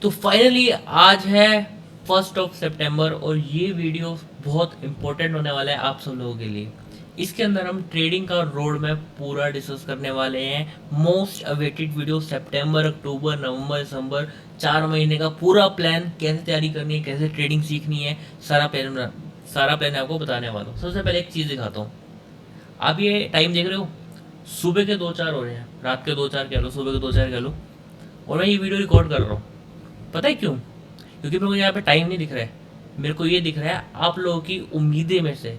तो फाइनली आज है 1 सितंबर और ये वीडियो बहुत इंपॉर्टेंट होने वाला है आप सब लोगों के लिए। इसके अंदर हम ट्रेडिंग का रोड मैप पूरा डिस्कस करने वाले हैं। मोस्ट अवेटेड वीडियो, सितंबर, अक्टूबर, नवंबर, दिसंबर, 4 महीने का पूरा प्लान, कैसे तैयारी करनी है, कैसे ट्रेडिंग सीखनी है, सारा प्लान आपको बताने वाला हूँ। सबसे पहले एक चीज़ दिखाता हूँ। आप ये टाइम देख रहे हो, सुबह के 2-4 हो रहे हैं, रात के 2-4 कह लो, सुबह के 2-4 कह लो, और मैं ये वीडियो रिकॉर्ड कर रहा हूँ। पता है क्यों? क्योंकि मेरे को यहाँ पे टाइम नहीं दिख रहा है, मेरे को ये दिख रहा है आप लोगों की उम्मीदें में से।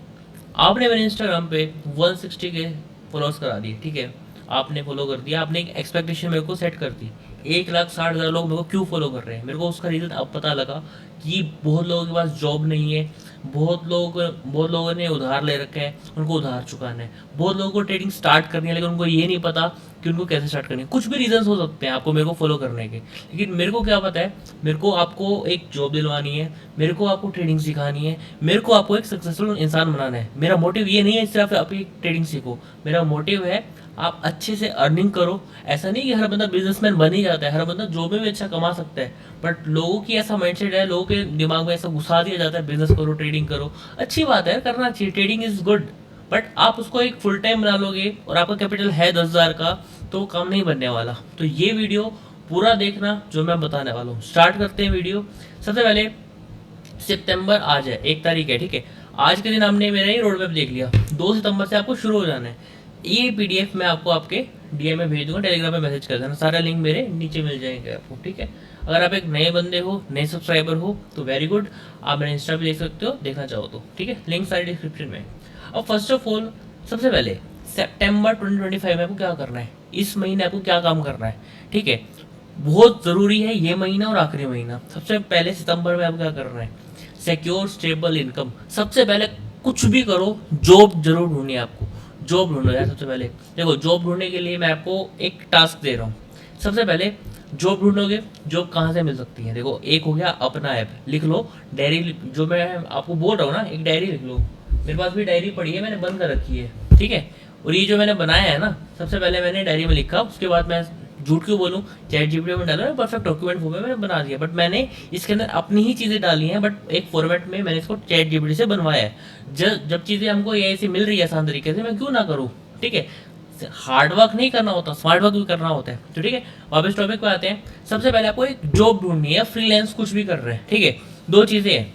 आपने मेरे इंस्टाग्राम पे 160 के फॉलोअर्स करा दिए, ठीक है, आपने फॉलो कर दिया, आपने एक एक्सपेक्टेशन मेरे को सेट कर दी। 1,60,000 लोग मेरे को क्यों फॉलो कर रहे हैं? मेरे को उसका रीज़न अब पता लगा कि बहुत लोगों के पास जॉब नहीं है, बहुत लोगों ने उधार ले रखे हैं, उनको उधार चुकाना है। बहुत लोगों को ट्रेडिंग स्टार्ट करनी है लेकिन उनको ये नहीं पता कि उनको कैसे स्टार्ट करनी है। कुछ भी रीजंस हो सकते हैं आपको मेरे को फॉलो करने के, लेकिन मेरे को क्या पता है, मेरे को आपको एक जॉब दिलवानी है, मेरे को आपको ट्रेडिंग सिखानी है, मेरे को आपको एक सक्सेसफुल इंसान बनाना है। मेरा मोटिव ये नहीं है सिर्फ आप एक ट्रेडिंग सीखो, मेरा मोटिव है आप अच्छे से अर्निंग करो। ऐसा नहीं कि हर बंदा बिजनेसमैन बन ही जाता है, हर बंदा जॉब में भी अच्छा कमा सकता है, बट लोगों की ऐसा माइंडसेट है, लोगों के दिमाग में ऐसा घुसा दिया जाता है बिजनेस करो, ट्रेडिंग करो। अच्छी बात है, करना चाहिए, ट्रेडिंग इज गुड, बट आप उसको एक फुल टाइम बना लोगे और आपका कैपिटल है 10,000 का, तो काम नहीं बनने वाला। तो ये वीडियो पूरा देखना जो मैं बताने वाला हूँ। स्टार्ट करते हैं वीडियो। सबसे पहले सितंबर आज है, 1 तारीख है, ठीक है। आज के दिन आपने मेरा ही रोड मैप देख लिया। 2 सितंबर से आपको शुरू हो जाना है। ये पीडीएफ मैं आपको आपके डीएम में भेज दूंगा, टेलीग्राम पे मैसेज कर देना, सारा लिंक मेरे नीचे मिल जाएंगे आपको, ठीक है। अगर आप एक नए बंदे हो, नए सब्सक्राइबर हो, तो वेरी गुड, आप मेरे इंस्टा पे देख सकते हो, देखना चाहो तो, ठीक है। लिंक सारी डिस्क्रिप्शन में। अब फर्स्ट ऑफ ऑल, सबसे पहले सितंबर 2025 में आपको क्या करना है, इस महीने आपको क्या काम करना है, ठीक है। बहुत ज़रूरी है ये महीना और आखिरी महीना। सबसे पहले सितंबर में आपको क्या करना है, सिक्योर स्टेबल इनकम। सबसे पहले कुछ भी करो, जॉब जरूर ढूंढनी है आपको, जॉब ढूंढो यार। सबसे पहले देखो, जॉब ढूंढने के लिए मैं आपको एक टास्क दे रहा हूँ। सबसे पहले जॉब ढूंढोगे, जॉब कहाँ से मिल सकती है? देखो, एक हो गया अपना ऐप, लिख लो डायरी, जो मैं आपको बोल रहा हूँ ना, एक डायरी लिख लो। मेरे पास भी डायरी पड़ी है, मैंने बंद कर रखी है, ठीक है। और ये जो मैंने बनाया है ना, सबसे पहले मैंने डायरी में लिखा, उसके बाद मैं झूठ क्यों बोलूँ, चैट जीपीटी में डाला, परफेक्ट डॉक्यूमेंट फॉर्म में मैंने बना दिया, बट मैंने इसके अंदर अपनी ही चीज़ें डाली हैं, बट एक फॉर्मेट में मैंने इसको चैट जीपीटी से बनवाया है। जब चीज़ें हमको ये ऐसी मिल रही है आसान तरीके से, मैं क्यों ना करूँ, ठीक है। हार्ड वर्क नहीं करना होता, स्मार्ट वर्क भी करना होता है, तो ठीक है। वापस टॉपिक पे आते हैं। सबसे पहले आपको एक जॉब ढूंढनी है, फ्रीलांस कुछ भी कर रहे हैं, ठीक है। दो चीज़ें हैं।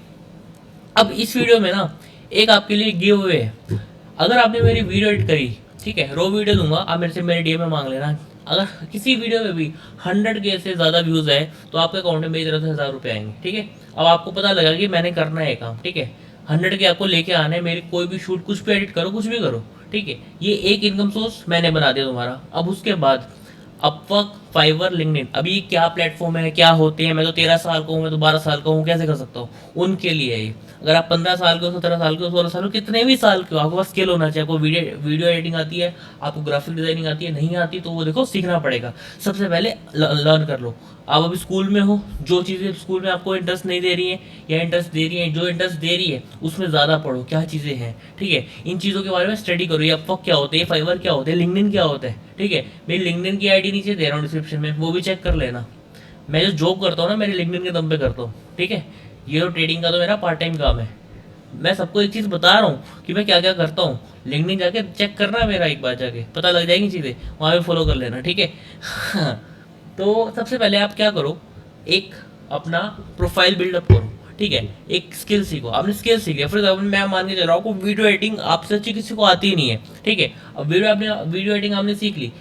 अब इस वीडियो में ना एक आपके लिए गिव अवे है। अगर आपने मेरी वीडियो एडिट करी, ठीक है, रो वीडियो दूंगा, आप मेरे से मेरे डीएम में मांग लेना। अगर किसी वीडियो में भी 100K से ज़्यादा व्यूज़ है तो आपके अकाउंट में मेरी तरफ से 1,000 रुपये आएंगे, ठीक है। अब आपको पता लगा कि मैंने करना है काम, ठीक है। 100K आपको लेके आना है, मेरी कोई भी शूट, कुछ भी एडिट करो, कुछ भी करो, ठीक है। ये एक इनकम सोर्स मैंने बना दिया तुम्हारा। अब उसके बाद अपवर्क, फाइवर, लिंक्डइन, अभी क्या प्लेटफॉर्म है, क्या होते हैं, मैं तो 13 साल का हूँ, मैं तो 12 साल का हूँ, कैसे कर सकता हूँ? उनके लिए है ये। अगर आप 15 साल के हो, 17 साल के हो, 16 साल हो, कितने भी साल के हो, आपके पास स्किल होना चाहिए। आपको वीडियो एडिटिंग आती है, आपको ग्राफिक डिजाइनिंग आती है, नहीं आती तो वो देखो सीखना पड़ेगा। सबसे पहले लर्न कर लो। आप अभी स्कूल में हो, जो चीज़ें स्कूल में आपको इंटरेस्ट नहीं दे रही है या इंटरेस्ट दे रही है, जो इंटरेस्ट दे रही है उसमें ज़्यादा पढ़ो, क्या चीज़ें हैं, ठीक है। इन चीज़ों के बारे में स्टडी करो। ये अपवर्क क्या होता है, ये फाइवर क्या होता है, लिंक्डइन क्या होता है, ठीक है। मेरी लिंक्डइन की आईडी नीचे दे रहा हूँ डिस्क्रिप्शन में, वो भी चेक कर लेना। मैं जो जॉब करता हूँ ना, मेरे लिंक्डइन के दम पे करता हूँ, ठीक है। ये तो ट्रेडिंग का तो मेरा पार्ट टाइम काम है। मैं सबको एक चीज़ बता रहा हूँ कि मैं क्या क्या करता हूँ। लिंक्डइन जाके चेक करना, मेरा एक बार जाके पता लग जाएगी चीज़ें, वहाँ पे फॉलो कर लेना, ठीक है। तो सबसे पहले आप क्या करो, एक अपना प्रोफाइल बिल्डअप करो, ठीक है। एक स्किल सीखो। आपने स्किल सीख लिया, फॉर एग्जाम्पल मैं मान के चल रहा हूँ आपको वीडियो एडिटिंग आपसे अच्छी किसी को आती ही नहीं है, ठीक है। अब वीडियो एडिटिंग आपने सीख ली।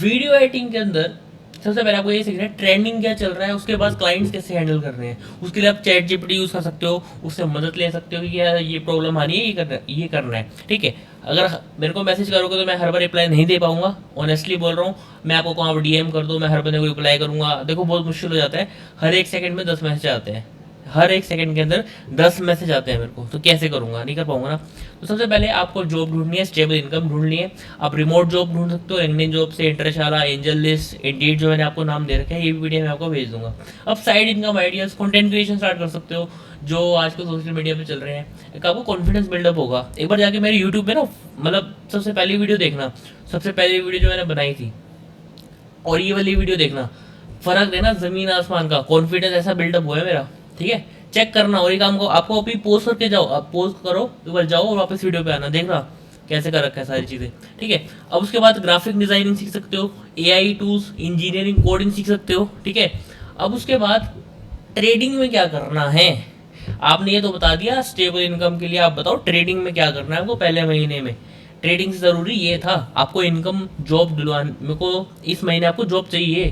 वीडियो एडिटिंग के अंदर सबसे पहले आपको ये सीखना है ट्रेंडिंग क्या चल रहा है, उसके बाद क्लाइंट्स कैसे हैंडल करने हैं। उसके लिए आप चैट जीपीटी यूज़ कर सकते हो, उससे मदद ले सकते हो कि यार ये प्रॉब्लम आ रही है, ये करना है, ठीक है। अगर मेरे को मैसेज करोगे तो मैं हर बार रिप्लाई नहीं दे पाऊंगा, ऑनेस्टली बोल रहा हूँ। मैं आपको कहाँ डीएम कर दूँ, मैं हर बंदे को रिप्लाई करूँगा, देखो बहुत मुश्किल हो जाता है। हर एक सेकंड में 10 मैसेज आते हैं, हर एक सेकंड के अंदर 10 मैसेज आते हैं मेरे को, तो कैसे करूँगा, नहीं कर पाऊंगा ना। तो सबसे पहले आपको जॉब ढूंढनी है, स्टेबल इनकम ढूंढनी है। आप रिमोट जॉब ढूंढ सकते हो, लिंक्डइन जॉब से, इंटरेशाला, एंजल लिस्ट, इंडीड जो मैंने आपको नाम दे रखा है, ये भी वीडियो मैं आपको भेज दूंगा। अब side income ideas, content creation start कर सकते हो, जो आजकल सोशल मीडिया पे चल रहे हैं। एक आपको कॉन्फिडेंस बिल्डअप होगा। एक बार जाके मेरे यूट्यूब पे ना, मतलब सबसे पहली वीडियो देखना, सबसे पहली वीडियो जो मैंने बनाई थी, और ये वाली वीडियो देखना। फर्क देना जमीन आसमान का। कॉन्फिडेंस ऐसा बिल्डअप हुआ है मेरा, ठीक है। चेक करना और ये काम को आपको अभी पोस्ट करके जाओ, आप पोस्ट करो एक बार, जाओ और वापस वीडियो पे आना, देखना कैसे कर रखा है सारी चीजें, ठीक है। अब उसके बाद ग्राफिक डिजाइनिंग सीख सकते हो, एआई टूल्स, इंजीनियरिंग, कोडिंग सीख सकते हो, ठीक है। अब उसके बाद ट्रेडिंग में क्या करना है, आपने ये तो बता दिया स्टेबल इनकम के लिए। आप बताओ ट्रेडिंग में क्या करना है आपको पहले महीने में। ट्रेडिंग से ज़रूरी ये था आपको इनकम जॉब दिलवाने, मेरे को इस महीने आपको जॉब चाहिए,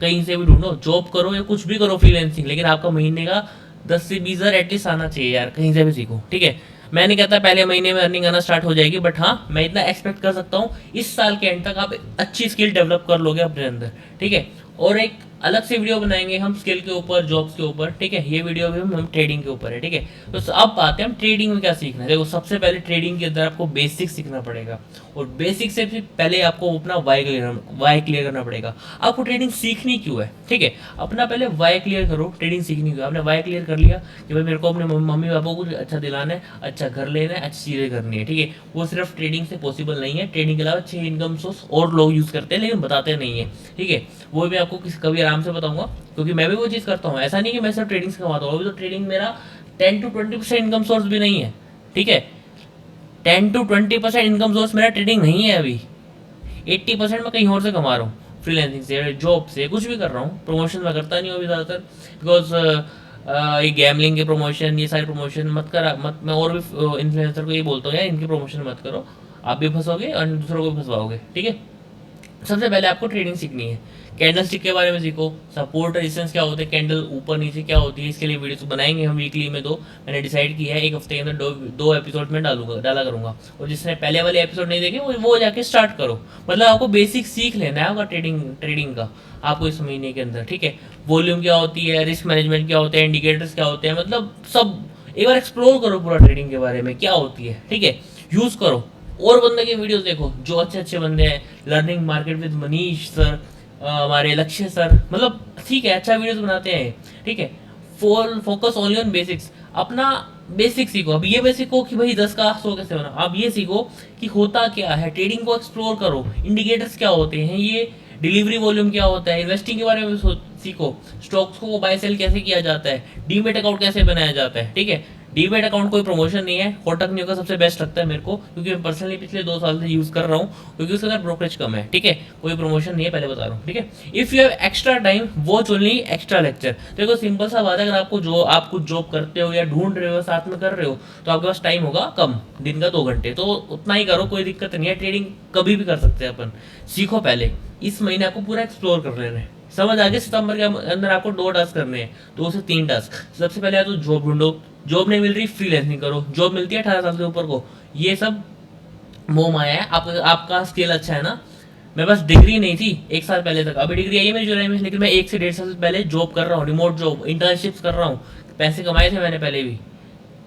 कहीं से भी ढूंढो जॉब करो या कुछ भी करो फ्रीलांसिंग, लेकिन आपका महीने का 10 से 20 हज़ार एटलीस्ट आना चाहिए यार, कहीं से भी सीखो, ठीक है। मैं नहीं कहता पहले महीने में अर्निंग आना स्टार्ट हो जाएगी, बट हाँ मैं इतना एक्सपेक्ट कर सकता हूँ इस साल के एंड तक आप अच्छी स्किल डेवलप कर लोगे अपने अंदर, ठीक है। और एक अलग से वीडियो बनाएंगे हम स्किल के ऊपर, जॉब्स के ऊपर, ठीक है। ये वीडियो भी हम ट्रेडिंग के ऊपर है, ठीक है। तो अब आते हैं हम ट्रेडिंग में क्या सीखना है। देखो सबसे पहले ट्रेडिंग के अंदर आपको बेसिक सीखना पड़ेगा, और बेसिक से पहले आपको अपना वाई क्लियर करना पड़ेगा। आपको ट्रेडिंग सीखनी क्यों है, ठीक है। अपना पहले वाई क्लियर करो, ट्रेडिंग सीखनी क्यों है। आपने वाई क्लियर कर लिया कि भाई मेरे को अपने मम्मी पापा को कुछ अच्छा दिलाना है, अच्छा घर लेना है, अच्छी चीज़ें करनी है, ठीक है। वो सिर्फ ट्रेडिंग से पॉसिबल नहीं है। ट्रेडिंग के अलावा 6 इनकम सोर्स और लोग यूज़ करते हैं लेकिन बताते नहीं है, ठीक है। वो भी आपको कभी आराम से बताऊंगा, क्योंकि मैं भी वो चीज़ करता हूँ। ऐसा नहीं कि मैं सिर्फ ट्रेडिंग से कमाता हूँ, अभी तो ट्रेडिंग मेरा 10 to 20% इनकम सोर्स भी नहीं है, ठीक है। 10 to 20% इनकम सोर्स मेरा ट्रेडिंग नहीं है अभी। 80% मैं कहीं और से कमा रहा हूँ, फ्रीलांसिंग से, जॉब से, कुछ भी कर रहा हूँ। प्रमोशन मैं करता नहीं हूँ अभी ज़्यादातर, बिकॉज ये गैमलिंग के प्रमोशन, ये सारे प्रमोशन मत कर मत। मैं और भी इन्फ्लुएंसर को ये बोलता हूँ यार इनकी प्रमोशन मत करो, आप भी फंसोगे और दूसरों को भी फंसवाओगे, ठीक है। सबसे पहले आपको ट्रेडिंग सीखनी है। कैंडल स्टिक के बारे में सीखो, सपोर्ट रेजिस्टेंस क्या होते हैं, कैंडल ऊपर नीचे क्या होती है, इसके लिए वीडियोस बनाएंगे हम वीकली में 2। मैंने डिसाइड किया है एक हफ्ते के अंदर दो एपिसोड में डाला करूंगा। और जिसने पहले वाले एपिसोड नहीं देखे वो जाके स्टार्ट करो। मतलब आपको बेसिक सीख लेना है आपका ट्रेडिंग का आपको इस महीने के अंदर, ठीक है। वॉल्यूम क्या होती है, रिस्क मैनेजमेंट क्या होते हैं, इंडिकेटर्स क्या होते हैं, मतलब सब एक बार एक्सप्लोर करो पूरा ट्रेडिंग के बारे में क्या होती है, ठीक है। यूज़ करो और बंदे के वीडियोस देखो जो अच्छे अच्छे बंदे हैं, learning market with Manish sir, हमारे लक्ष्य सर, मतलब ठीक है अच्छा वीडियोस बनाते हैं, ठीक है। फोकस ओनली ऑन बेसिक्स, अपना बेसिक सीखो। अब ये बेसिक हो कि भाई 10 का 100 कैसे बना, अब ये सीखो कि होता क्या है, ट्रेडिंग को एक्सप्लोर करो, इंडिकेटर्स क्या होते हैं, ये डिलीवरी वॉल्यूम क्या होता है, इन्वेस्टिंग के बारे में सीखो, स्टॉक्स को बाय सेल कैसे किया जाता है, डीमेट अकाउंट कैसे बनाया जाता है, ठीक है। डीमेट अकाउंट कोई प्रमोशन नहीं है, कोटक न्यू का सबसे बेस्ट लगता है मेरे को, क्योंकि मैं पर्सनली पिछले 2 साल से यूज कर रहा हूँ, क्योंकि उसके अंदर ब्रोकरेज कम है, ठीक है। कोई प्रमोशन नहीं है, पहले बता रहा हूँ, ठीक है। If you have extra time watch only extra lecture. देखो सिंपल सा बात है, अगर आप कुछ जॉब करते हो या ढूंढ रहे हो साथ में कर रहे हो, तो आपके पास टाइम होगा कम, दिन का 2 घंटे, तो उतना ही करो, कोई दिक्कत नहीं है। ट्रेडिंग कभी भी कर सकते हैं अपन। सीखो पहले, इस महीने आपको पूरा एक्सप्लोर कर लेना है। समझ आगे सितंबर के अंदर आपको 2 टास्क करने हैं, 2 से 3 टास्क। सबसे पहले तो जॉब ढूंढो, जॉब नहीं मिल रही फ्रीलांसिंग करो, जॉब मिलती है 18 साल के ऊपर को, ये सब मोह माया है। आपका स्किल अच्छा है ना। मेरे पास डिग्री नहीं थी 1 साल पहले तक, अभी डिग्री आई है मेरी जुलाई में, लेकिन मैं 1 से 1.5 साल पहले जॉब कर रहा हूँ, रिमोट जॉब, इंटर्नशिप्स कर रहा हूँ। पैसे कमाए थे मैंने पहले भी,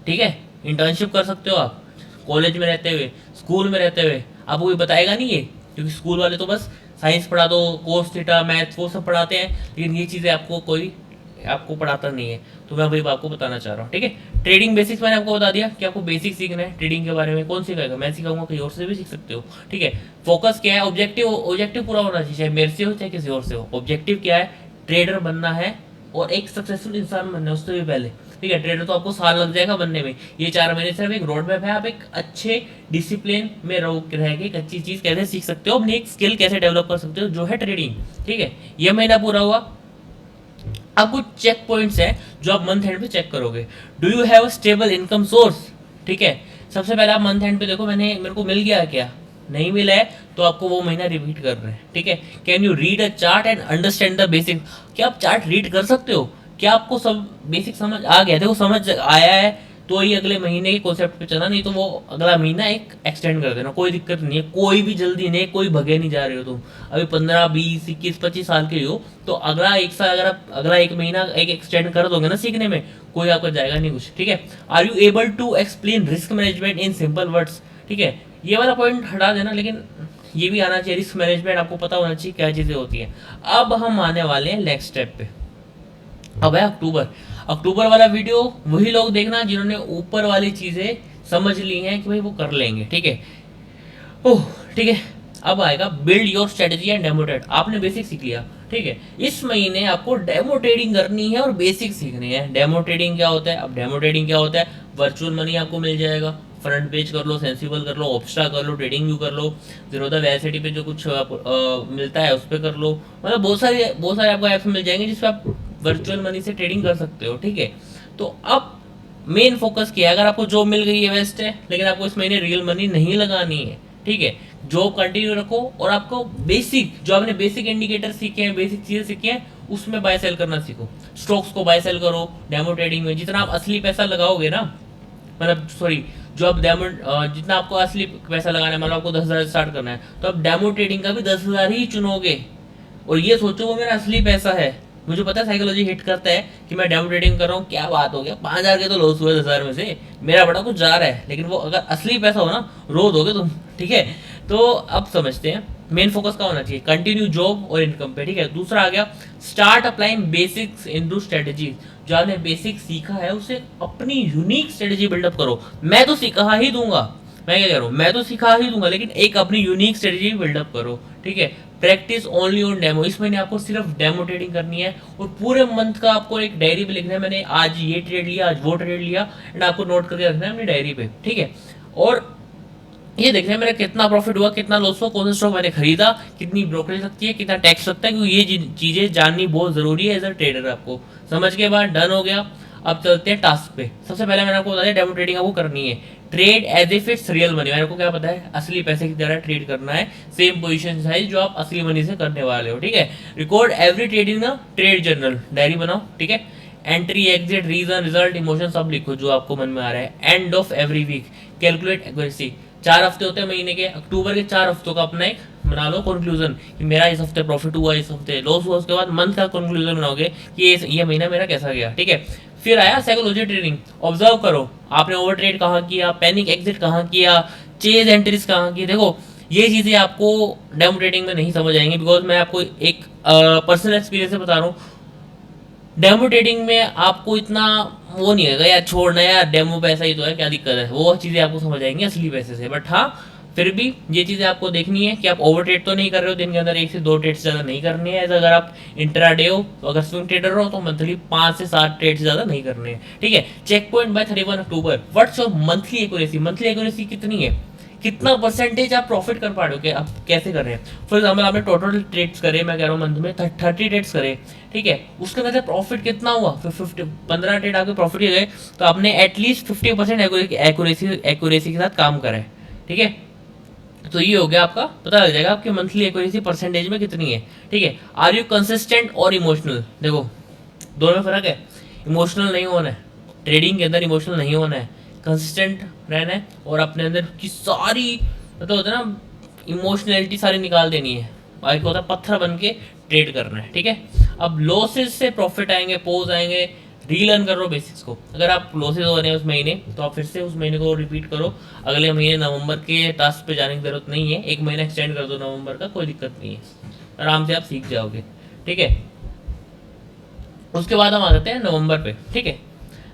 ठीक है। इंटर्नशिप कर सकते हो आप कॉलेज में रहते हुए, स्कूल में रहते हुए, आपको कोई बताएगा नहीं है, क्योंकि स्कूल वाले तो बस साइंस पढ़ा दो, कोर्स थीटा मैथ्स वो सब पढ़ाते हैं, लेकिन ये चीज़ें आपको पढ़ाता नहीं है। तो मैं वही आपको बताना चाह रहा हूँ, ठीक है। ट्रेडिंग बेसिक्स मैंने आपको बता दिया कि आपको बेसिक सीखना है ट्रेडिंग के बारे में। कौन सिखाएगा, मैं सिखाऊंगा, कहीं और से भी सीख सकते हो, ठीक है। फोकस क्या है, ऑब्जेक्टिव पूरा होना चाहिए, चाहे मेरे से हो चाहे किसी और से हो। ऑब्जेक्टिव क्या है, ट्रेडर बनना है और एक सक्सेसफुल इंसान बनना है उससे भी पहले, ठीक है। ट्रेडर तो आपको साल लग जाएगा बनने में, ये 4 महीने सिर्फ एक रोड मैप है। आप एक अच्छे डिसिप्लिन में रह के एक अच्छी चीज़ कैसे सीख सकते हो, अपनी एक स्किल कैसे डेवलप कर सकते हो, जो है ट्रेडिंग, ठीक है। ये महीना पूरा हुआ। अब कुछ चेक पॉइंट्स हैं जो आप मंथ एंड पे चेक करोगे। Do you have a stable income source, ठीक है। सबसे पहले आप मंथ एंड पे देखो मेरे को मिल गया क्या, नहीं मिला है तो आपको वो महीना रिपीट कर रहे हैं, ठीक है। Can you read a chart and understand the basic, क्या आप चार्ट रीड कर सकते हो, क्या आपको सब बेसिक समझ आ गया, देखो समझ आया है तो ही अगले महीने के कॉन्सेप्ट पे चला, नहीं तो वो अगला महीना एक एक्सटेंड कर देना, कोई दिक्कत नहीं है, कोई भी जल्दी नहीं, कोई भगे नहीं जा रहे हो तुम। अभी 15 20 21 25 साल के हो तो अगला 1 साल अगर आप अगला 1 महीना एक एक्सटेंड कर दोगे ना सीखने में, कोई आपको जाएगा नहीं कुछ, ठीक है। Are you able to explain risk management in simple words, ठीक है। ये वाला पॉइंट हटा देना, लेकिन ये भी आना चाहिए, रिस्क मैनेजमेंट आपको पता होना चाहिए क्या चीज़ें होती हैं। अब हम आने वाले हैं नेक्स्ट स्टेप पे। अब है अक्टूबर वाला वीडियो वही लोग देखना जिन्होंने ऊपर वाली चीजें समझ ली हैं कि भाई वो कर लेंगे, ठीक है। ओह ठीक है। अब आएगा build your strategy and demo trade. आपने बेसिक सीख लिया, ठीक है। इस महीने आपको डेमो ट्रेडिंग करनी है और बेसिक सीखनी है। डेमो ट्रेडिंग क्या होता है? अब डेमो ट्रेडिंग क्या होता है? वर्चुअल मनी आपको मिल जाएगा, फ्रंट पेज कर लो, सेंसिबल कर लो, ऑप्स्ट्रा कर लो, ट्रेडिंग व्यू कर लो, जीरोधा वैसिटी पे जो कुछ मिलता है उस पर कर लो। मतलब बहुत सारे आपको ऐप्स मिल जाएंगे जिसपे आप वर्चुअल मनी से ट्रेडिंग कर सकते हो, ठीक है। तो अब मेन फोकस किया है, अगर आपको जॉब मिल गई है वेस्ट है, लेकिन आपको इस महीने रियल मनी नहीं लगानी है, ठीक है। जॉब कंटिन्यू रखो और आपको बेसिक जो आपने बेसिक इंडिकेटर सीखे हैं, बेसिक चीजें सीखी हैं, उसमें बाय सेल करना सीखो। स्टॉक्स को बाय सेल करो डेमो ट्रेडिंग में। जितना आप असली पैसा लगाओगे ना, मतलब सॉरी, जो आप डेमो जितना आपको असली पैसा लगाना है, मतलब आपको 10,000 स्टार्ट करना है, तो आप डेमो ट्रेडिंग का भी 10,000 ही चुनोगे और ये सोचो वो मेरा असली पैसा है। मुझे पता है साइकोलॉजी हिट करता है कि मैं डेमो ट्रेडिंग कर रहा हूँ, क्या बात हो गया, 5,000 के तो लॉस हुए 10,000 में से, मेरा बड़ा कुछ जा रहा है। लेकिन वो अगर असली पैसा हो ना, रो दोगे तुम, ठीक है। तो अब समझते हैं मेन फोकस क्या होना चाहिए, कंटिन्यू जॉब और इनकम पे, ठीक है। दूसरा आ गया start applying basics into strategy. जो आपने बेसिक सीखा है उसे अपनी यूनिक स्ट्रेटजी बिल्डअप करो। मैं तो सिखा ही दूंगा, मैं क्या कह रहा हूँ, मैं तो सिखा ही दूंगा, लेकिन एक अपनी यूनिक स्ट्रेटजी बिल्डअप करो, ठीक है। Practice only on demo. इस महीने आपको सिर्फ डेमो ट्रेडिंग करनी है और पूरे मंथ का आपको एक डायरी पे लिखना है, मैंने आज ये ट्रेड लिया, आज वो ट्रेड लिया, एंड आपको नोट करके रखना है अपनी डायरी पे, ठीक है। और ये देखना है मेरा कितना प्रॉफिट हुआ, कितना लॉस हुआ, कौन सा स्टॉक मैंने खरीदा, कितनी ब्रोकरेज लगती है, कितना टैक्स लगता है, क्योंकि ये चीजें जाननी बहुत जरूरी है एज अ ट्रेडर। आपको समझ के बाद डन हो गया। अब चलते हैं टास्क पे। सबसे पहले मैंने आपको बताया डेमो ट्रेडिंग आपको करनी है। Trade as if it's real money. मैंने को क्या पता है, असली पैसे की तरह ट्रेड करना है, सेम पोजीशन साइज जो आप असली मनी से करने वाले हो, ठीक है। Record every trade in a trade journal, diary बनाओ, ठीक है। Entry, exit, reason, result, emotion सब लिखो जो आपको मन में आ रहा है। End of every week calculate accuracy. 4 हफ्ते होते हैं महीने के, अक्टूबर के 4 हफ्तों का अपना एक बना लो कंक्लूजन कि मेरा इस हफ्ते प्रॉफिट हुआ, इस हफ्ते लॉस हुआ। उसके बाद मंथ का कंक्लूजन बनाओगे कि ये महीना मेरा कैसा गया, ठीक है। फिर आया साइकोलॉजी ट्रेनिंग। ऑब्जर्व करो आपने ओवर ट्रेड कहाँ किया, पैनिक एग्जिट कहाँ किया, चेज एंट्रीज कहाँ की। देखो ये चीज़ें आपको डेमो ट्रेडिंग में नहीं समझ आएंगी, बिकॉज मैं आपको एक पर्सनल एक्सपीरियंस से बता रहा हूँ। डेमो ट्रेडिंग में आपको इतना वो नहीं होगा यार, छोड़ना यार डेमो पैसा ही तो है, क्या दिक्कत है, वो चीज़ें आपको समझ आएंगी असली पैसे से। बट हाँ, फिर भी ये चीज़ें आपको देखनी है कि आप ओवर ट्रेड तो नहीं कर रहे हो, दिन के अंदर 1 से 2 ट्रेड से ज़्यादा नहीं करनी है। अगर आप इंट्राडे हो, तो अगर स्विंग ट्रेडर हो तो मंथली 5 से 7 ट्रेड से ज़्यादा नहीं करने हैं, ठीक है। Check point by 31 October. What's your monthly accuracy? Monthly accuracy कितनी है, कितना परसेंटेज आप प्रॉफिट कर पा रहे हो, कि आप कैसे कर रहे हैं। फॉर एग्जाम्पल आपने टोटल ट्रेड्स करे, मैं कह रहा हूँ मंथ में 30 ट्रेड्स करे, ठीक है। उसके अंदर प्रॉफिट कितना हुआ, 15 ट्रेड आपके प्रॉफिट के गए, तो आपने एटलीस्ट 50% एक्यूरेसी के साथ काम करा है, ठीक है। तो ये हो गया आपका, पता लग जाएगा आपकी मंथली एक्यूरेसी परसेंटेज में कितनी है, ठीक है। आर यू कंसिस्टेंट और इमोशनल? देखो दोनों में फर्क है। इमोशनल नहीं होना है ट्रेडिंग के अंदर, इमोशनल नहीं होना है, कंसिस्टेंट रहना है और अपने अंदर की सारी मतलब होता है ना इमोशनैलिटी सारी निकाल देनी है। एक होता है पत्थर बन के ट्रेड करना है, ठीक है। अब लॉसेस से प्रॉफिट आएंगे, पोज आएंगे, रीलर्न करो बेसिक्स को। अगर आप लॉसेस हो रहे हैं उस महीने, तो आप फिर से उस महीने को रिपीट करो। अगले महीने नवंबर के टास्क पे जाने की जरूरत नहीं है, 1 महीना एक्सटेंड कर दो नवंबर का, कोई दिक्कत नहीं है, आराम से आप सीख जाओगे, ठीक है। उसके बाद हम आ जाते हैं नवंबर पे, ठीक है।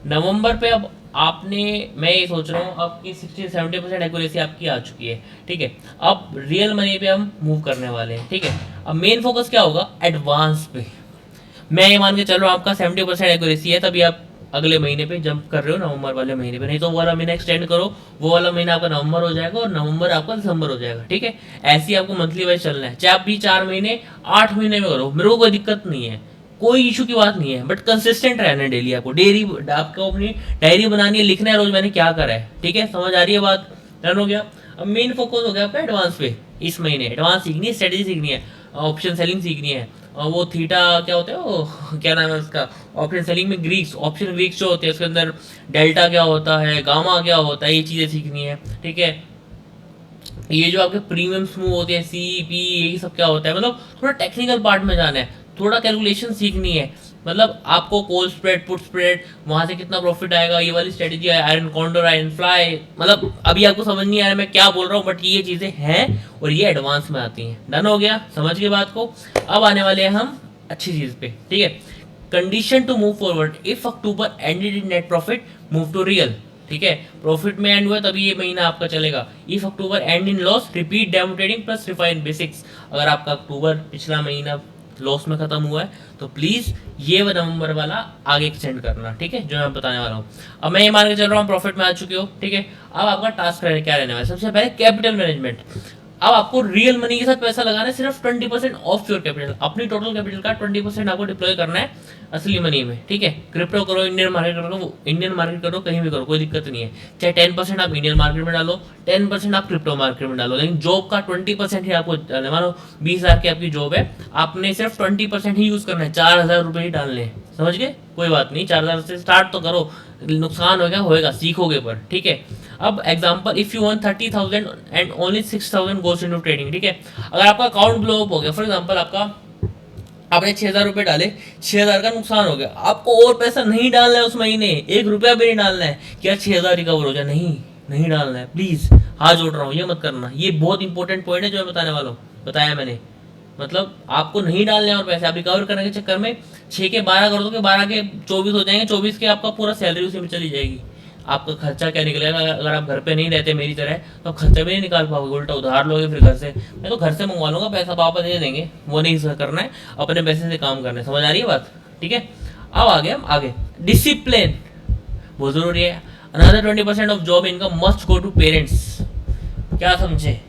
नवंबर पे अब आपने, मैं ये सोच रहा हूँ आपकी 60-70% एक्यूरेसी आपकी आ चुकी है, ठीक है। अब रियल मनी पे हम मूव करने वाले हैं, ठीक है। अब मेन फोकस क्या होगा, एडवांस पे। मैं ये मान के चल रहा हूँ आपका 70% एक्यूरेसी है, तभी आप अगले महीने पे जंप कर रहे हो नवंबर वाले महीने पे, नहीं तो वो वाला महीना एक्सटेंड करो, वो वाला महीना आपका नवंबर हो जाएगा और नवंबर आपका दिसंबर हो जाएगा, ठीक है। ऐसे ही आपको मंथली वाइज चलना है, चाहे आप भी 4 महीने 8 महीने में करो, मेरे को कोई दिक्कत नहीं है, कोई इशू की बात नहीं है। बट कंसिस्टेंट रहना है डेली, आपको डेली आपको अपनी डायरी बनानी है, लिखना है रोज मैंने क्या करा है, ठीक है। समझ आ रही है बात, डन हो गया। अब मेन फोकस हो गया आपका एडवांस पे। इस महीने एडवांस सीखनी है, स्ट्रेटेजी सीखनी है, ऑप्शन सेलिंग सीखनी है। और वो थीटा क्या होता है, वो क्या नाम है उसका, ऑप्शन सेलिंग में ग्रीक्स, ऑप्शन ग्रीक्स जो होते हैं उसके अंदर डेल्टा क्या होता है, गामा क्या होता है, ये चीज़ें सीखनी है, ठीक है। ये जो आपके प्रीमियम मूव होते हैं, सी पी, ये सब क्या होता है, मतलब थोड़ा टेक्निकल पार्ट में जाना है, थोड़ा कैलकुलेशन सीखनी है। मतलब आपको कॉल स्प्रेड, पुट स्प्रेड, वहां से कितना प्रॉफिट आएगा, ये वाली स्ट्रेटेजी है, आयरन कॉन्डोर, आयरन फ्लाई, मतलब अभी आपको समझ नहीं आ रहा मैं क्या बोल रहा हूँ, बट ये चीजें हैं और ये एडवांस में आती हैं। डन हो गया, समझ गए बात को। अब आने वाले हैं हम अच्छी चीज पे, ठीक है। Condition to move forward, if October ended in net profit, move to real, ठीक है। प्रॉफिट में एंड हुआ तभी ये महीना आपका चलेगा। If October and in loss, repeat demo trading plus refine basics. अगर आपका अक्टूबर पिछला महीना लॉस में खत्म हुआ है, तो प्लीज ये नवंबर वाला आगे एक्सटेंड करना, ठीक है, जो मैं बताने वाला हूँ। अब मैं ये मान के चल रहा हूँ प्रॉफिट में आ चुके हो, ठीक है। अब आपका टास्क क्या रहने वाला है, सबसे पहले कैपिटल मैनेजमेंट। अब आपको रियल मनी के साथ पैसा लगाना है, सिर्फ 20% ऑफ योर कैपिटल, अपनी टोटल कैपिटल का 20% आपको डिप्लॉय करना है असली मनी में, ठीक है। क्रिप्टो करो, इंडियन मार्केट करो, इंडियन मार्केट करो, कहीं भी करो, कोई दिक्कत नहीं है। चाहे 10% आप इंडियन मार्केट में डालो, 10% आप क्रिप्टो मार्केट में डालो, लेकिन जॉब का 20% ही आपको डालना है। मानो 20,000 की आपकी जॉब है, आपने सिर्फ 20% ही यूज करना है, 4,000 रुपये ही डालने हैं, समझ गए। कोई बात नहीं, 4,000 से स्टार्ट तो करो, नुकसान होगा सीखोगे पर, ठीक है। अब example, if you earn 30,000 and only 6,000 goes into trading, ठीक है। अगर आपका अकाउंट ब्लो अप हो गया, फॉर एग्जांपल आपने 6,000 रुपये डाले, 6,000 का नुकसान हो गया, आपको और पैसा नहीं डालना है उस महीने, 1 रुपया भी नहीं डालना है क्या 6,000 रिकवर हो जाए, नहीं डालना है, प्लीज हाथ जोड़ रहा हूँ, ये मत करना। ये बहुत इंपॉर्टेंट पॉइंट है जो मैं बताने वाला हूँ, बताया मैंने। मतलब आपको नहीं डालने और पैसे, आप रिकवर करने के चक्कर में 6 के 12 कर दोगे, 12 के 24 हो जाएंगे, 24 के आपका पूरा सैलरी उसी में चली जाएगी। आपका खर्चा क्या निकलेगा, अगर आप घर पे नहीं रहते मेरी तरह, तो आप खर्चा भी नहीं निकाल पाओगे, उल्टा उधार लोगे फिर घर से। मैं तो घर से मंगवा लूंगा, पैसा पापा दे देंगे, वो नहीं करना है, अपने पैसे से काम करना है, समझ आ रही है बात, ठीक है। अब आगे डिसिप्लिन बहुत जरूरी है। Another 20% of job income must go to parents, क्या समझे,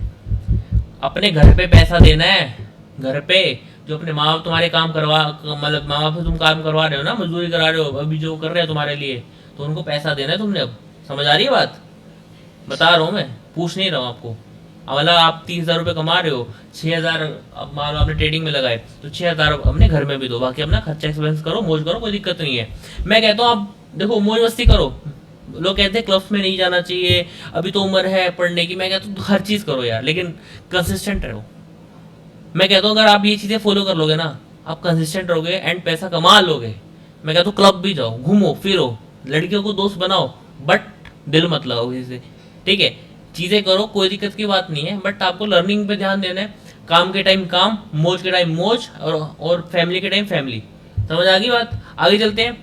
अपने घर पे पैसा देना है, घर पे जो अपने माँ बाप तुम्हारे काम करवा, मतलब माँ बाप से तुम काम करवा रहे हो ना, मजदूरी करा रहे हो, अभी जो कर रहे हैं तुम्हारे लिए, तो उनको पैसा देना है तुमने। अब समझ आ रही है बात, बता रहा हूँ मैं, पूछ नहीं रहा हूँ आपको। मतलब आप 30,000 रुपये कमा रहे हो, 6,000 मान लो आपने ट्रेडिंग में लगाए, तो 6,000 अपने घर में भी दो, बाकी अपना खर्चा एक्सपेंस करो, मौज करो, कोई दिक्कत नहीं है। मैं कहता हूँ आप देखो मौज मस्ती करो, लोग कहते हैं क्लब्स में नहीं जाना चाहिए, अभी तो उम्र है पढ़ने की, मैं कहता हूँ हर चीज़ करो यार, लेकिन कंसिस्टेंट रहो। मैं कहता हूँ अगर आप ये चीज़ें फॉलो कर लोगे ना, आप कंसिस्टेंट रहोगे एंड पैसा कमा लोगे। मैं कहता हूँ क्लब भी जाओ, घूमो फिरो, लड़कियों को दोस्त बनाओ, बट दिल मत लगाओ किसी से, ठीक है। चीज़ें करो, कोई दिक्कत की बात नहीं है, बट आपको लर्निंग पे ध्यान देना है। काम के टाइम काम, मौज के टाइम मौज, और फैमिली के टाइम फैमिली। समझ आ गई बात, आगे चलते हैं।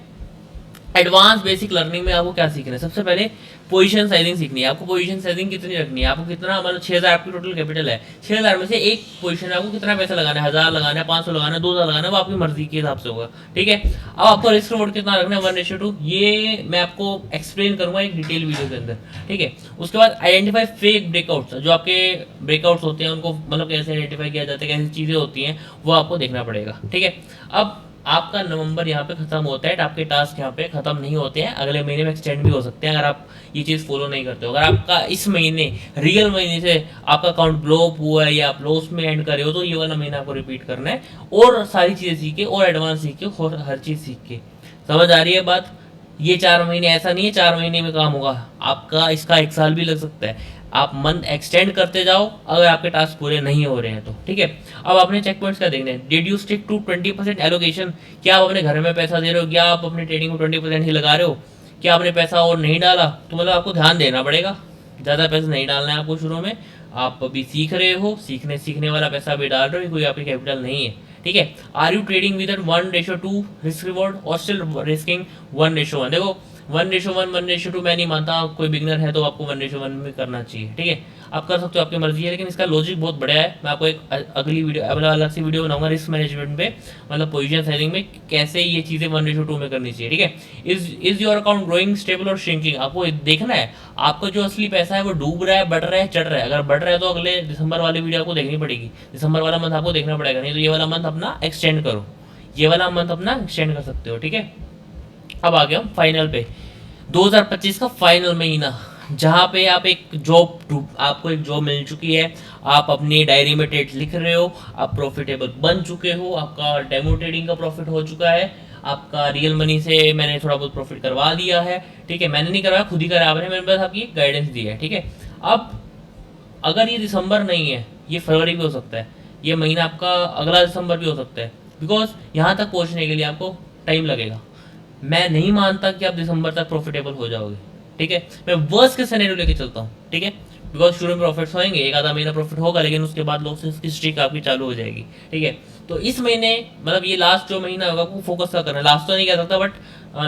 एडवांस बेसिक लर्निंग में आपको क्या सीखना है, सबसे पहले पोजीशन साइजिंग सीखनी है। आपको पोजीशन साइजिंग कितनी रखनी है, आपको कितना, मतलब 6,000 आपकी टोटल कैपिटल है, 6,000 में से एक पोजीशन में आपको कितना पैसा लगाना है, 1,000 लगाना है, 500 लगाना है, 2,000 लगाना है, वो आपकी मर्जी के हिसाब से होगा, ठीक है। अब आपको रिस्क रिवॉर्ड कितना रखना है, 1:2, ये मैं आपको एक्सप्लेन करूंगा एक डिटेल वीडियो के अंदर, ठीक है। उसके बाद आइडेंटिफाई फेक ब्रेकआउट्स, जो आपके ब्रेकआउट्स होते हैं उनको मतलब कैसे आइडेंटिफाई किया जाता है, कैसी चीज़ें होती हैं, वो आपको देखना पड़ेगा, ठीक है। अब आपका नवंबर यहाँ पे खत्म होता है, आपके टास्क यहाँ पे खत्म नहीं होते हैं, अगले महीने में एक्सटेंड भी हो सकते हैं अगर आप ये चीज़ फॉलो नहीं करते हो। अगर आपका इस महीने रियल महीने से आपका अकाउंट ब्लो अप हुआ है या आप लॉस में एंड करे हो, तो ये वाला महीना आपको रिपीट करना है, और सारी चीज़ें सीख के, और एडवांस सीख के, और हर चीज़ सीख के। समझ आ रही है बात। ये 4 महीने ऐसा नहीं है 4 महीने में काम होगा आपका, इसका 1 साल भी लग सकता है। आप मंथ एक्सटेंड करते जाओ अगर आपके टास्क पूरे नहीं हो रहे हैं तो, ठीक है। अब आपने चेक पॉइंट्स क्या देखने हैं, did you stick to 20% allocation, क्या आप अपने घर में पैसा दे रहे हो, क्या आप अपने ट्रेडिंग में 20% ही लगा रहे हो, क्या आपने पैसा और नहीं डाला, तो मतलब आपको ध्यान देना पड़ेगा, ज़्यादा पैसा नहीं डालना है आपको शुरू में। आप अभी सीख रहे हो, सीखने वाला पैसा अभी डाल रहे हो, कोई आपकी कैपिटल नहीं है, ठीक है। Are you trading with 1:2 risk reward और स्टिल रिस्किंग 1:1, देखो 1:1 1:2 मैं नहीं मानता, कोई बिगनर है तो आपको 1:1 में करना चाहिए, ठीक है। आप कर सकते हो, आपकी मर्जी है, लेकिन इसका लॉजिक बहुत बड़ा है। मैं आपको एक अगली वीडियो, अलग से वीडियो बनाऊंगा रिस्क मैनेजमेंट पे, मतलब पोजीशन साइजिंग में कैसे ये चीज़ें 1:2 में करनी चाहिए, ठीक है। Is your account growing stable और श्रिंकिंग, आपको देखना है आपका जो असली पैसा है वो डूब रहा है, बढ़ रहा है, चढ़ रहा है। अगर बढ़ रहा है तो अगले दिसंबर वाली वीडियो आपको देखनी पड़ेगी, दिसंबर वाला मंथ आपको देखना पड़ेगा, नहीं तो ये वाला मंथ अपना एक्सटेंड करो, ये वाला मंथ अपना एक्सटेंड कर सकते हो, ठीक है। अब आ गया हम फाइनल पे, 2025 का फाइनल महीना, जहाँ पे आप आपको एक जॉब मिल चुकी है, आप अपनी डायरी में डेट लिख रहे हो, आप प्रॉफिटेबल बन चुके हो, आपका डेमो ट्रेडिंग का प्रॉफिट हो चुका है, आपका रियल मनी से मैंने थोड़ा बहुत प्रॉफिट करवा दिया है, ठीक है। मैंने नहीं करवाया, खुद ही करा आपने, मैंने बस आपकी गाइडेंस दी है, ठीक है। अब अगर ये दिसंबर नहीं है, ये फरवरी भी हो सकता है, ये महीना आपका अगला दिसंबर भी हो सकता है, बिकॉज यहाँ तक पहुँचने के लिए आपको टाइम लगेगा। मैं नहीं मानता कि आप दिसंबर तक प्रॉफिटेबल हो जाओगे, ठीक है। मैं वर्स्ट के सिनेरियो लेके चलता हूँ, ठीक है, बिकॉज शुरू में प्रॉफिट्स होंगे, एक आधा महीना प्रॉफिट होगा, लेकिन उसके बाद लॉसेस की स्ट्रीक आपकी चालू हो जाएगी, ठीक है। तो इस महीने मतलब ये लास्ट जो महीना होगा आपको फोकस क्या करना है, लास्ट तो नहीं कह सकता, but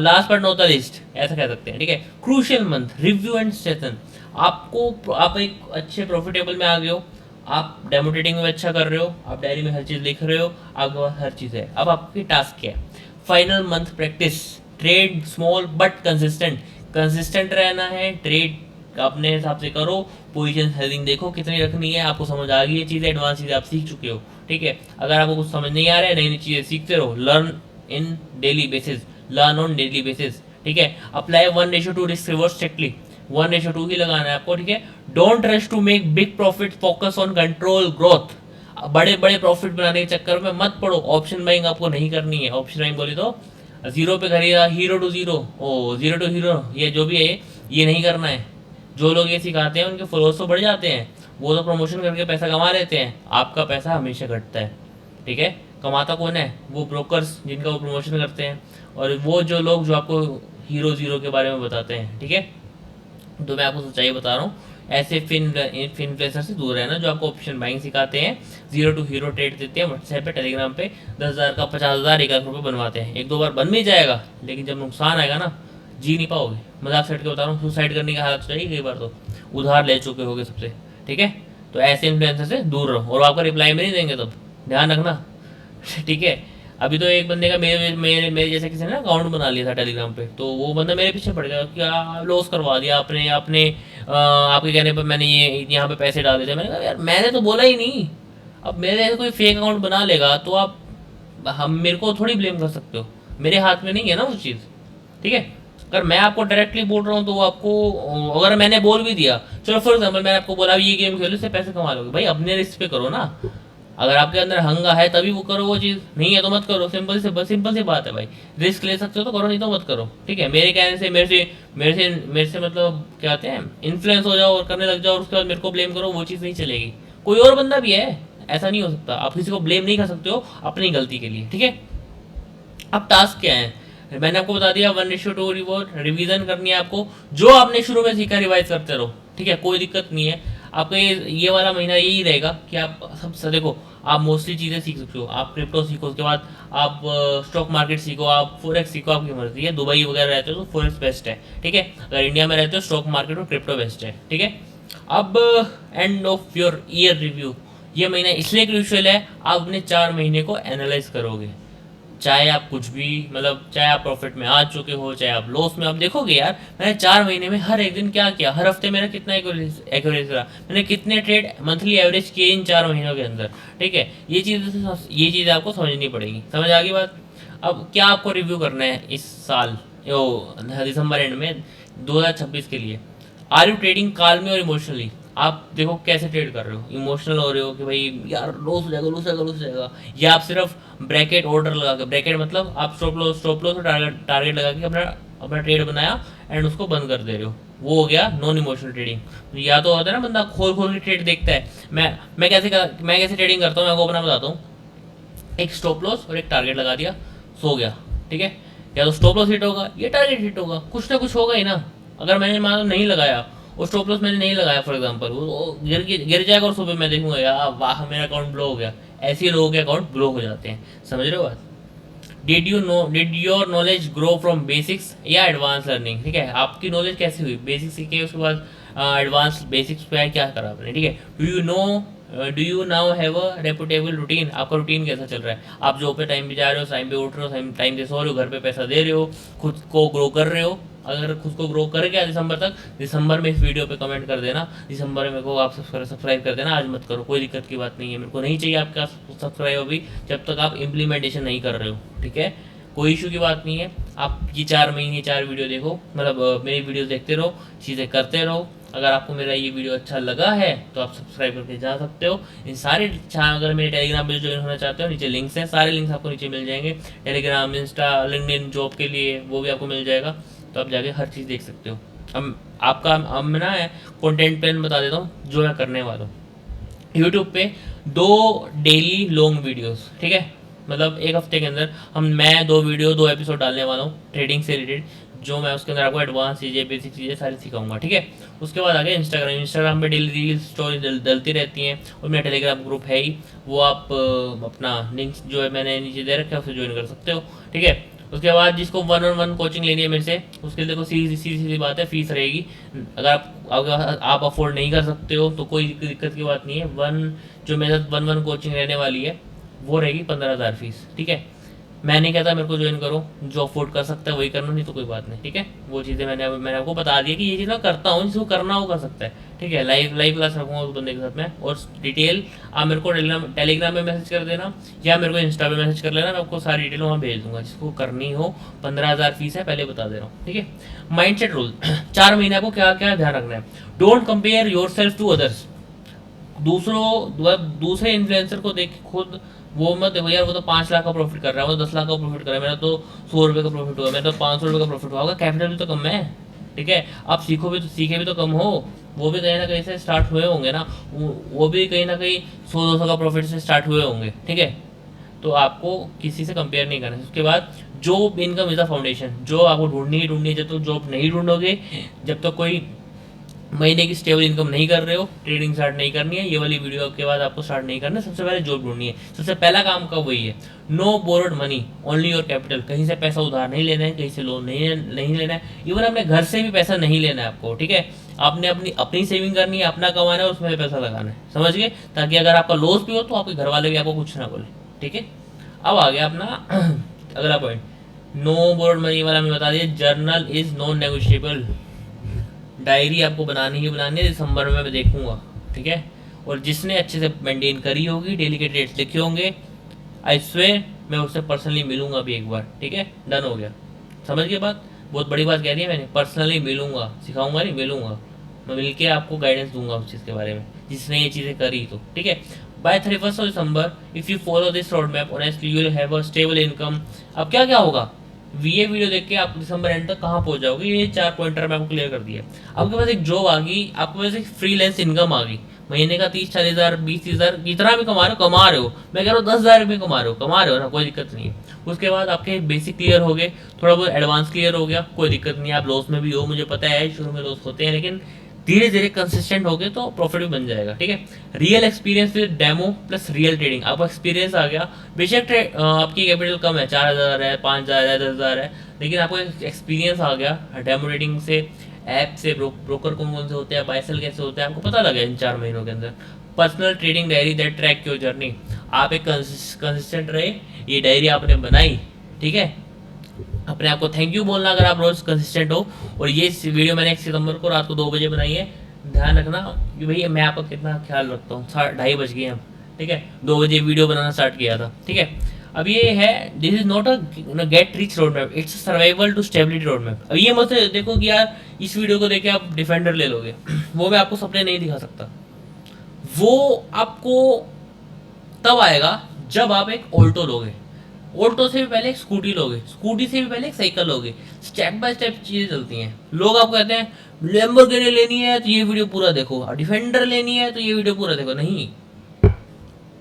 last but not the list ऐसा कह सकते हैं, ठीक है। Crucial month, review and strengthen, आप एक अच्छे प्रॉफिटेबल में आ गए हो, आप डेमो ट्रेडिंग में अच्छा कर रहे हो, आप डायरी में हर चीज़ लिख रहे हो, आपके पास हर चीज़ है। अब आपकी टास्क क्या है? Final month practice, trade small but consistent, consistent रहना है, ट्रेड अपने हिसाब से करो, पोजीशन हेल्डिंग देखो कितनी रखनी है, आपको समझ आ गई ये चीज़ें, एडवांस चीज़ें आप सीख चुके हो, ठीक है। अगर आपको कुछ समझ नहीं आ रहा है, नई नई चीज़ें सीखते रहो, learn in daily basis, learn on daily basis, ठीक है। अप्लाई 1:2 रिस्क रिवॉर्ड स्ट्रिक्टली, 1:2 ही लगाना है आपको, ठीक है। Don't rush to make big profit, focus on control growth, बड़े बड़े प्रॉफिट बनाने के चक्कर में मत पड़ो। ऑप्शन बाइंग आपको नहीं करनी है। ऑप्शन बाइंग बोली तो जीरो पे खरीदा, हीरो टू जीरो, ओ जीरो टू हीरो, ये जो भी है ये नहीं करना है। जो लोग ये सिखाते हैं उनके फॉलोअर्स तो बढ़ जाते हैं, वो तो प्रमोशन करके पैसा कमा लेते हैं, आपका पैसा हमेशा घटता है, ठीक है। कमाता कौन है? वो ब्रोकर्स जिनका वो प्रमोशन करते हैं, और वो जो लोग जो आपको हीरो जीरो के बारे में बताते हैं, ठीक है। तो मैं आपको सच्चाई बता रहा हूँ, ऐसे इन्फ्लुएंसर से दूर रहना जो आपको ऑप्शन बाइंग सिखाते हैं, जीरो टू हीरो ट्रेड देते हैं व्हाट्सएप पे, टेलीग्राम पे, 10,000 का 50,000 1,00,000 बनवाते हैं। एक दो बार बन भी जाएगा, लेकिन जब नुकसान आएगा ना, जी नहीं पाओगे। मजाक सेट के बता रहा हूँ, सुसाइड करने की हालत चाहिए कई बार, तो उधार ले चुके होगे सबसे, ठीक है। तो ऐसे इन्फ्लुएंसर से दूर रहो, और आपका रिप्लाई में नहीं देंगे तब, ध्यान रखना, ठीक है। अभी तो एक बंदे का मेरे मेरे मेरे जैसे किसी ने ना अकाउंट बना लिया था टेलीग्राम पे, तो वो बंदा मेरे पीछे पड़ गया, क्या लॉस करवा दिया आपने आपने आपके कहने पर मैंने ये यहाँ पे पैसे डाले थे। मैंने कहा यार मैंने तो बोला ही नहीं। अब मेरे जैसे कोई फेक अकाउंट बना लेगा तो आप हम मेरे को थोड़ी ब्लेम कर सकते हो, मेरे हाथ में नहीं है ना वो चीज़, ठीक है। अगर मैं आपको डायरेक्टली बोल रहा हूँ तो आपको, अगर मैंने बोल भी दिया, चलो फॉर एग्जाम्पल मैंने आपको बोला ये गेम खेलो इससे पैसे कमा लोगे, भाई अपने रिस्क पे करो ना। अगर आपके अंदर हंगा है तभी वो करो, वो चीज़ नहीं है तो मत करो, सिंपल सी बात है भाई। रिस्क ले सकते हो तो करो, नहीं तो मत करो, ठीक है। मेरे कहने से मेरे से मतलब क्या कहते हैं, इन्फ्लुएंस हो जाओ और करने लग जाओ और उसके बाद मेरे को ब्लेम करो, वो चीज़ नहीं चलेगी। कोई और बंदा भी है, ऐसा नहीं हो सकता। आप किसी को ब्लेम नहीं कर सकते हो अपनी गलती के लिए, ठीक है। अब टास्क क्या है, मैंने आपको बता दिया 1:2 रिवॉर्ड, रिवीजन करनी है आपको, जो आपने शुरू में सीखा रिवाइज करते रहो, ठीक है, कोई दिक्कत नहीं है। आपका ये वाला महीना यही रहेगा कि आप सब देखो, आप मोस्टली चीज़ें सीख सकते हो। आप क्रिप्टो सीखो, उसके बाद आप स्टॉक मार्केट सीखो, आप फोरेक्स सीखो, आपकी मर्जी है। दुबई वगैरह रहते हो तो फोरेक्स बेस्ट है, ठीक है। अगर इंडिया में रहते हो स्टॉक मार्केट और क्रिप्टो बेस्ट है, ठीक है। अब end of your year review, ये महीना इसलिए क्रूशियल है, आप अपने 4 महीने को एनालाइज करोगे। चाहे आप कुछ भी मतलब, चाहे आप प्रॉफिट में आ चुके हो, चाहे आप लॉस में, आप देखोगे यार मैंने 4 महीने में हर एक दिन क्या किया, हर हफ्ते मेरा कितना एक्यूरेसी रहा, मैंने कितने ट्रेड मंथली एवरेज किए इन 4 महीनों के अंदर, ठीक है। ये चीज़ आपको समझनी पड़ेगी, समझ आ गई बात। अब क्या आपको रिव्यू करना है इस साल दिसंबर एंड में 2026 के लिए? आर यू ट्रेडिंग काल्मी और इमोशनली? आप देखो कैसे ट्रेड कर रहे हो, इमोशनल हो रहे हो कि भाई यार लॉस हो जाएगा, लॉस हो जाएगा, लॉस हो जाएगा, या आप सिर्फ ब्रैकेट ऑर्डर लगा के, ब्रैकेट मतलब आप स्टॉप लॉस और टारगेट लगा के अपना अपना ट्रेड बनाया एंड उसको बंद कर दे रहे हो, वो हो गया नॉन इमोशनल ट्रेडिंग। या तो होता है ना बंदा खोल खोल के ट्रेड देखता है। मैं कैसे ट्रेडिंग करता हूँ, मैं आपको अपना बताता हूँ। एक स्टॉप लॉस और एक टारगेट लगा दिया, सो गया, ठीक है। या तो स्टॉप लॉस हिट होगा या टारगेट हिट होगा, कुछ ना कुछ होगा ही ना। अगर मैंने मान लो नहीं लगाया और स्टॉप लॉस मैंने नहीं लगाया फॉर एग्जांपल, वो गिर जाएगा और सुबह मैं देखूंगा यार वाह मेरा अकाउंट ब्लॉक हो गया। ऐसे ही लोगों के अकाउंट ब्लॉक हो जाते हैं, समझ रहे हो बात। Did your knowledge grow from basics या एडवांस लर्निंग? ठीक है, आपकी नॉलेज कैसी हुई, बेसिक्स सीखे उसके बाद एडवांस बेसिक्स पे क्या करा आपने, ठीक है। Do you now have a reputable routine? आपका रूटीन कैसा चल रहा है? आप जॉब पे टाइम पे जा रहे हो, टाइम पे उठ रहे हो, टाइम पे सो रहे हो, घर पे पैसा दे रहे हो, खुद को ग्रो कर रहे हो? अगर खुद को ग्रो कर गया दिसंबर तक, दिसंबर में इस वीडियो पे कमेंट कर देना, दिसंबर में मेरे को आप सब्सक्राइब कर देना। आज मत करो, कोई दिक्कत की बात नहीं है, मेरे को नहीं चाहिए आपका सब्सक्राइब अभी जब तक आप इम्प्लीमेंटेशन नहीं कर रहे हो, ठीक है। कोई इशू की बात नहीं है। आप ये 4 महीने 4 वीडियो देखो, मतलब मेरी वीडियो देखते रहो, चीज़ें करते रहो। अगर आपको मेरा ये वीडियो अच्छा लगा है तो आप सब्सक्राइब करके जा सकते हो। इन सारे अगर मेरे टेलीग्राम पे ज्वाइन होना चाहते हो, नीचे लिंक्स हैं, सारे लिंक्स आपको नीचे मिल जाएंगे। टेलीग्राम, इंस्टा, लिंक्डइन, जॉब के लिए वो भी आपको मिल जाएगा, तो आप जाके हर चीज़ देख सकते हो। अब मैं ना कंटेंट प्लान बता देता हूँ जो मैं करने वाला हूँ। यूट्यूब पे 2 डेली लॉन्ग वीडियोस, ठीक है, मतलब एक हफ्ते के अंदर मैं 2 एपिसोड डालने वाला हूँ ट्रेडिंग से रिलेटेड, जो मैं उसके अंदर आपको एडवांस चीज़ें, बेसिक चीज़ें सारी सिखाऊंगा, ठीक है। उसके बाद आगे इंस्टाग्राम पे डेली रील स्टोरी डलती रहती हैं, और मेरा टेलीग्राम ग्रुप है ही, वो आप अपना लिंक जो है मैंने नीचे दे रखा है उससे ज्वाइन कर सकते हो, ठीक है। उसके बाद जिसको 1-on-1 कोचिंग लेनी है मेरे से, उसके लिए देखो सीधी सीधी सीधी बात है, फीस रहेगी। अगर आप अफोर्ड नहीं कर सकते हो तो कोई दिक्कत की बात नहीं है। जो मेरे साथ 1-1 कोचिंग रहने वाली है वो रहेगी 15,000 फीस, ठीक है। मैं नहीं कहता मेरे को ज्वाइन करो, जो अफोर्ड कर सकता है वही करना, नहीं तो कोई बात नहीं, ठीक है। वो चीज़ें मैंने आपको बता दिया कि ये चीज़ मैं करता हूँ, जिसको करना वो कर सकता है, ठीक है। लाइव क्लास रखूँगा उस बंदे के साथ में, और डिटेल आप मेरे को टेलीग्राम में मैसेज कर देना या मेरे को इंस्टा पे मैसेज कर लेना, मैं आपको सारी डिटेल वहाँ भेज दूंगा। जिसको करनी हो 15,000 फीस है, पहले बता दे रहा हूँ, ठीक है। माइंडसेट रूल 4 महीने आपको क्या क्या ध्यान रखना है। Don't compare yourself to others. दूसरे इन्फ्लुएंसर को देख खुद वो मत देखो यार, वो तो 5 लाख का प्रॉफिट कर रहा है, वो 10 लाख का प्रॉफिट कर रहा है, मेरा तो 100 रुपये का प्रॉफिट हुआ, मेरा तो 500 रुपये का प्रॉफिट हुआ होगा, कैपिटल भी तो कम है, ठीक है। आप सीखे भी तो कम हो, वो भी कहीं ना कहीं से स्टार्ट हुए होंगे ना, वो भी कहीं ना कहीं 100-200 का प्रॉफिट से स्टार्ट हुए होंगे, ठीक है। तो आपको किसी से कंपेयर नहीं करना है। उसके बाद job income is the foundation. जो आपको ढूंढनी है, जब तक जॉब नहीं ढूंढोगे, जब तक कोई महीने की स्टेबल इनकम नहीं कर रहे हो, ट्रेडिंग स्टार्ट नहीं करनी है, ये वाली वीडियो के बाद आपको स्टार्ट नहीं करना है। सबसे पहले जॉब ढूंढनी है, सबसे पहला काम का वही है। No borrowed money, only your capital. कहीं से पैसा उधार नहीं लेना है, कहीं से लोन नहीं लेना है, इवन अपने घर से भी पैसा नहीं लेना है आपको, ठीक है। आपने अपनी सेविंग करनी है, अपना कमाना है, उसमें पैसा लगाना है, समझ गए, ताकि अगर आपका लॉस भी हो तो आपके घर वाले भी आपको कुछ ना बोले, ठीक है। अब आ गया अपना अगला पॉइंट, नो बोरोड मनी वाला मैं बता दिया। Journal is non negotiable. Diary आपको बनानी ही बनानी है, दिसंबर में मैं देखूंगा, ठीक है। और जिसने अच्छे से मेंटेन करी होगी, डेली के डेट्स लिखे होंगे, आई स्वेयर मैं उससे पर्सनली मिलूंगा भी एक बार, ठीक है। डन हो गया, समझ गए बात। बहुत बड़ी बात कह दी है मैंने, पर्सनली मिलूंगा, सिखाऊंगा नहीं, मिलूंगा मैं, मिलके आपको गाइडेंस दूंगा उस चीज़ के बारे में, जिसने ये चीज़ें करी तो, ठीक है। By 31 December if you follow this road map honestly you will have a stable income. अब क्या क्या होगा, ये वीडियो देख के आप दिसंबर एंड तक कहाँ पहुंच जाओगे, ये 4 पॉइंटर मैं आपको क्लियर कर दिया। आपके पास एक जॉब आ गई, आपके पास एक फ्रीलांस इनकम आ गई, महीने का 30-40 हज़ार 20-30 हज़ार जितना भी कमा रहे हो, मैं कह रहा हूँ 10,000 रुपये कमा रहे हो ना, कोई दिक्कत नहीं है। उसके बाद आपके बेसिक क्लियर हो गए, थोड़ा बहुत एडवांस क्लियर हो गया, कोई दिक्कत नहीं है। आप लॉस में भी हो, मुझे पता है शुरू में लॉस होते हैं, लेकिन धीरे धीरे कंसिस्टेंट हो गए तो प्रॉफिट भी बन जाएगा, ठीक है। Real experience with demo plus real trading, आपको एक्सपीरियंस आ गया। बेशक आपकी कैपिटल कम है, 4,000 है, 5,000 है, 10,000 है, लेकिन आपको एक्सपीरियंस आ गया डेमो ट्रेडिंग से, ऐप से, ब्रोकर कौन कौन से होते हैं, बाय सेल कैसे होते हैं, आपको पता लगा इन 4 महीनों के अंदर। Personal trading diary that track your journey, आप एक कंसिस्टेंट रहे, ये डायरी आपने बनाई, ठीक है। अपने आप को थैंक यू बोलना अगर आप रोज कंसिस्टेंट हो। और ये वीडियो मैंने 1 सितंबर को रात को 2 बजे बनाई है, ध्यान रखना कि भैया मैं आपका कितना ख्याल रखता हूँ। 2:30 बज गए हम, ठीक है, 2 बजे वीडियो बनाना स्टार्ट किया था, ठीक है। अब ये है, this is not a get rich road map, it's survival to stability road map. अब ये मत देखो कि यार इस वीडियो को देखे आप डिफेंडर ले लोगे वो मैं आपको सपने नहीं दिखा सकता। वो आपको तब आएगा जब आप एक ऑल्टो लोगे, ऑल्टो से भी पहले एक स्कूटी लोगे, स्कूटी से भी पहले एक साइकिल लोगे। स्टेप बाय स्टेप चीजें चलती हैं। लोग आपको कहते हैं लैम्बोर्गिनी लेनी है तो ये वीडियो पूरा देखो, डिफेंडर लेनी है तो ये वीडियो पूरा देखो, नहीं।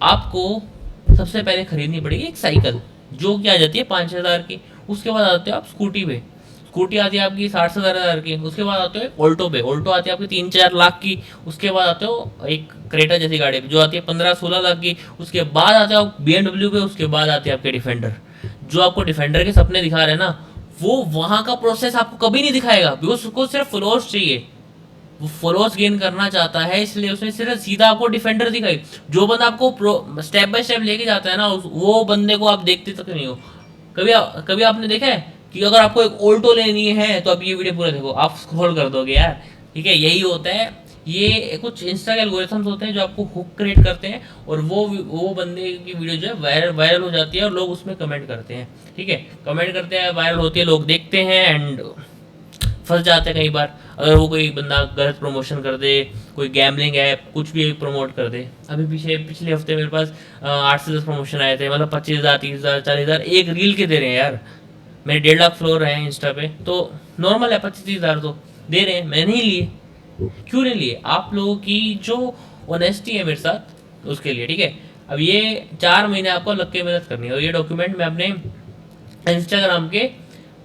आपको सबसे पहले खरीदनी पड़ेगी एक साइकिल, जो कि आ जाती है 5,000 की। उसके बाद आते हो आप स्कूटी पे, स्कूटी आती है आपकी 60-70 हज़ार की। उसके बाद आते हो ऑल्टो पे, ऑल्टो आती है आपकी 3-4 लाख की। उसके बाद आते हो एक क्रेटा जैसी गाड़ी पे जो आती है 15-16 लाख की। उसके बाद आते हो BMW पे। उसके बाद आते हैं आपके डिफेंडर। जो आपको डिफेंडर के सपने दिखा रहे हैं ना, वो वहाँ का प्रोसेस आपको कभी नहीं दिखाएगा, बिकॉज उसको सिर्फ फॉलोअर्स चाहिए, वो फॉलोअर्स गेन करना चाहता है, इसलिए उसने सिर्फ सीधा आपको डिफेंडर दिखाई। जो बंदा आपको स्टेप बाय स्टेप लेके जाता है ना, वो बंदे को आप देखते तक नहीं हो। कभी आपने देखा है कि अगर आपको एक ऑल्टो लेनी है तो आप ये वीडियो पूरा देखो, आप स्क्रॉल कर दोगे यार, ठीक है। यही होता है, ये कुछ इंस्टा के एल्गोरिथम्स होते हैं जो आपको हुक क्रिएट करते हैं, और वो बंदे की वीडियो जो है वायरल हो जाती है, और लोग उसमें कमेंट करते हैं, ठीक है। कमेंट करते हैं, वायरल होती है, लोग देखते हैं एंड फंस जाते हैं कई बार। अगर वो कोई बंदा गलत प्रमोशन कर दे, कोई गैमलिंग ऐप कुछ भी प्रमोट कर दे। अभी पिछले हफ्ते मेरे पास 8 से 10 प्रमोशन आए थे, मतलब 25,000, 30,000, 40,000 एक रील के दे रहे हैं यार। मेरे 1.5 लाख फ्लोर हैं इंस्टा पे, तो नॉर्मल है 25-30 हज़ार तो दे रहे हैं। मैंने नहीं लिए, क्यों नहीं लिए? आप लोगों की जो ऑनेस्टी है मेरे साथ, उसके लिए, ठीक है। अब ये 4 महीने आपको लग के मेहनत करनी है, और ये डॉक्यूमेंट मैं अपने इंस्टाग्राम के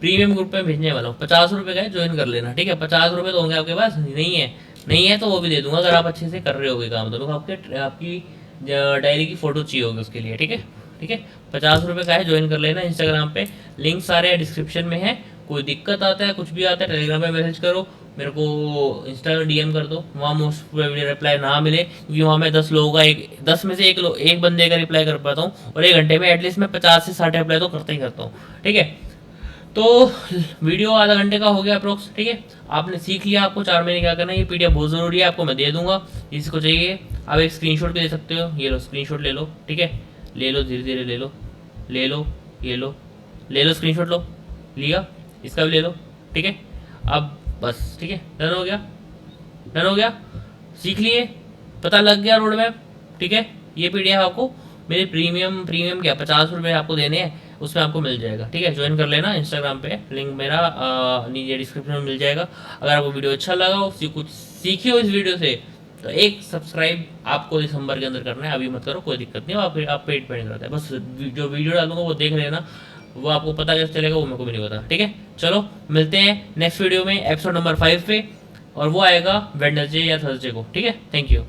प्रीमियम ग्रुप में भेजने वाला हूँ। 50 रुपये का है, ज्वाइन कर लेना, ठीक है। 50 रुपये तो होंगे आपके पास, नहीं है तो वो भी दे दूंगा, अगर आप अच्छे से कर रहे होगे काम। तो लोग आपकी डायरी की फोटो चाहिए होगी उसके लिए, ठीक है। ₹50 का है, ज्वाइन कर लेना इंस्टाग्राम पे, लिंक सारे डिस्क्रिप्शन में है। कोई दिक्कत आता है, कुछ भी आता है, टेलीग्राम पे मैसेज करो, मेरे को इंस्टा में डीएम कर दो। वहाँ मोस्ट प्रोबेबली रिप्लाई ना मिले, क्योंकि वहाँ मैं 10 लोगों का 10 में से एक बंदे का रिप्लाई कर पाता हूँ, और 1 घंटे में एटलीस्ट मैं 50 से 60 रिप्लाई तो करता ही करता हूँ। ठीक है, तो वीडियो आधा घंटे का हो गया अप्रोक्स। ठीक है, आपने सीख लिया आपको 4 महीने क्या करना है। ये पीडीएफ बहुत ज़रूरी है, आपको मैं दे दूंगा, जिसको चाहिए आप एक स्क्रीनशॉट भी ले सकते हो। ये लो स्क्रीनशॉट ले लो। ठीक है, ले लो, धीरे धीरे ले लो, ले लो, ये लो, ले लो स्क्रीनशॉट, लो, लिया, इसका भी ले लो। ठीक है, अब बस, ठीक है, डन हो गया, डन हो गया, सीख लिए, पता लग गया रोड मैप। ठीक है, ये पीडीएफ आपको मेरे प्रीमियम क्या ₹50 आपको देने हैं, उसमें आपको मिल जाएगा। ठीक है, ज्वाइन कर लेना इंस्टाग्राम पे, लिंक मेरा नीचे डिस्क्रिप्शन में मिल जाएगा। अगर आपको वीडियो अच्छा लगा हो, कुछ सीखे हो इस वीडियो से, तो एक सब्सक्राइब आपको दिसंबर के अंदर करना है, अभी मत करो, कोई दिक्कत नहीं, आप पे डिपेंड करता है। बस जो वीडियो डालूंगा वो देख लेना, वो आपको पता कैसे चलेगा वो मेरे को भी नहीं पता। ठीक है, चलो मिलते हैं नेक्स्ट वीडियो में, एपिसोड नंबर 5 पे, और वो आएगा वेडनेसडे या थर्सडे को। ठीक है, थैंक यू।